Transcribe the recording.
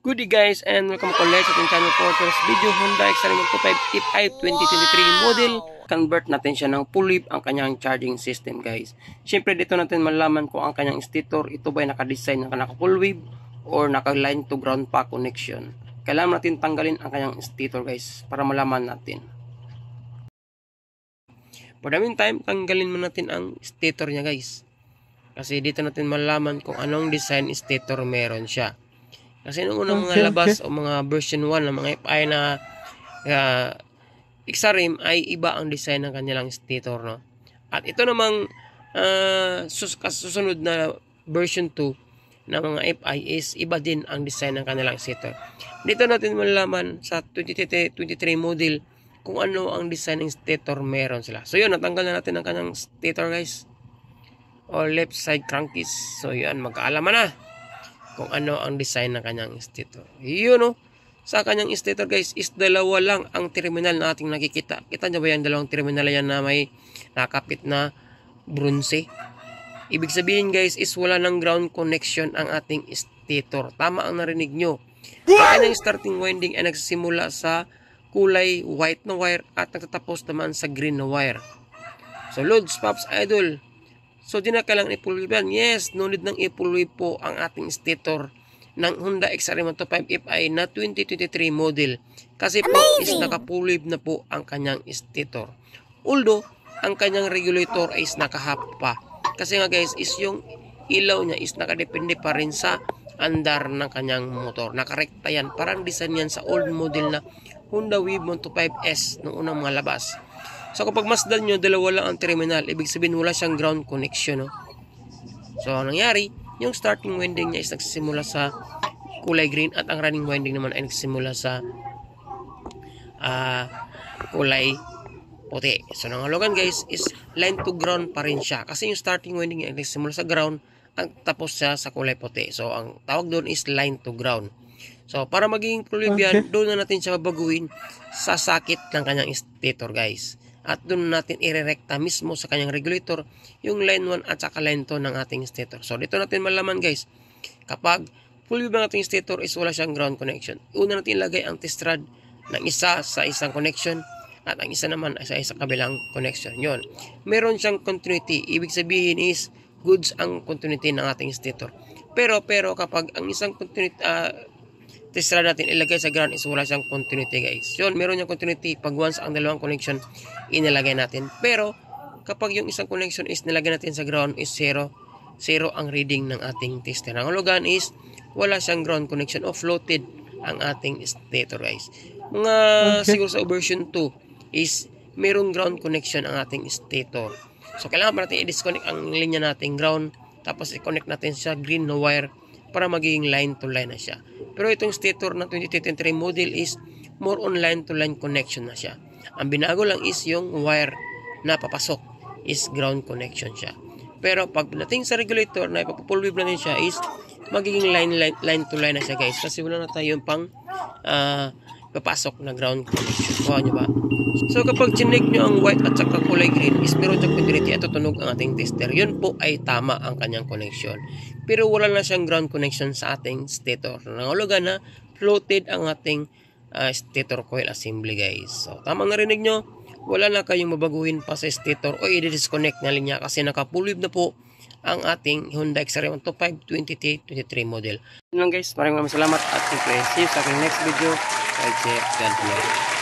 Good day guys, and welcome ulit sa ating channel for today's video. Honda XR125 Fi 2023 model. Convert natin siya ng full width ang kanyang charging system guys. Siyempre dito natin malaman kung ang kanyang stator ito ba ay naka-design ng naka full width or naka line to ground pa connection. Kailangan natin tanggalin ang kanyang stator guys para malaman natin. For the meantime, tanggalin mo natin ang stator niya guys. Kasi dito natin malaman kung anong design stator meron siya. Kasi nung unang mga labas o mga version 1 ng mga FI na XRM ay iba ang design ng kanilang stator, no? At ito namang susunod na version 2 ng mga FI is iba din ang design ng kanilang stator. Dito natin malalaman sa 2023 model kung ano ang design ng stator meron sila. So yun, natanggal na natin ang kanyang stator guys. O left side crankcase. So yun, magkaalaman na kung ano ang design ng kanyang stator. Yun no. Sa kanyang stator guys is dalawa lang ang terminal na ating nakikita. Kita nyo ba yung dalawang terminal yan na may nakapit na bronze? Ibig sabihin guys is wala ng ground connection ang ating stator. Tama ang narinig nyo. Ang kanyang starting winding ay nagsisimula sa kulay white na wire at nagtatapos naman sa green na wire. So Lods, Pops, Idol, so di na kailangan i-full wave yan. Yes, no need ng i-full wave po ang ating stator ng Honda XR125 Fi na 2023 model. Kasi po is naka-full wave na po ang kanyang stator. Although, ang kanyang regulator is naka-half pa. Kasi nga guys, is yung ilaw niya is nakadepende pa rin sa andar ng kanyang motor. Nakarekta yan. Parang design yan sa old model na Honda Wave 125S noong unang mga labas. So kapag masdan nyo, dalawa lang ang terminal. Ibig sabihin wala siyang ground connection. No? So nangyari, yung starting winding niya is nagsisimula sa kulay green at ang running winding naman ay nagsisimula sa kulay puti. So nangalogan guys is line to ground pa rin siya. Kasi yung starting winding niya ay nagsisimula sa ground at tapos siya sa kulay puti. So ang tawag doon is line to ground. So para magiging full yan, doon na natin siya babaguhin sa sakit ng kanyang stator guys. At doon natin irerekta mismo sa kanyang regulator yung line 1 at saka line 2 ng ating stator. So dito natin malaman guys, kapag full wave ng ating stator is wala siyang ground connection. Una natin ilagay ang test rod ng isa sa isang connection at ang isa naman ay sa isang kabilang connection. Yun. Meron siyang continuity. Ibig sabihin is goods ang continuity ng ating stator. Pero kapag ang isang continuity test rod natin ilagay sa ground is wala siyang continuity guys. Yun, meron yung continuity pag once ang dalawang connection inilagay natin. Pero kapag yung isang connection is nilagay natin sa ground is 0 ang reading ng ating tester. Ang hulugan is wala siyang ground connection o floated ang ating stator guys. Mga siguro sa version 2 is meron ground connection ang ating stator. So kailangan pa natin i-disconnect ang linya nating ground tapos i-connect natin sa green na wire para magiging line to line na siya. Pero itong stator na 2023 model is more on line to line connection na siya. Ang binago lang is yung wire na papasok is ground connection siya. Pero pag dating sa regulator na ipapull wave natin siya is magiging line to line na siya guys. Kasi wala na tayong pang papasok na ground connection. Kuha nyo ba? So kapag chinek nyo ang white at saka kulay green is meron siyang continuity at tutunog ang ating tester. Yun po ay tama ang kanyang connection. Pero wala na siyang ground connection sa ating stator. Nangulugan na floated ang ating stator coil assembly guys. So tamang narinig nyo, wala na kayong mabaguhin pa sa stator o i-disconnect na linya kasi naka-full wave na po ang ating Honda XR125 2023 model. Yun lang guys, maraming salamat at see you sa aking next video. God bless.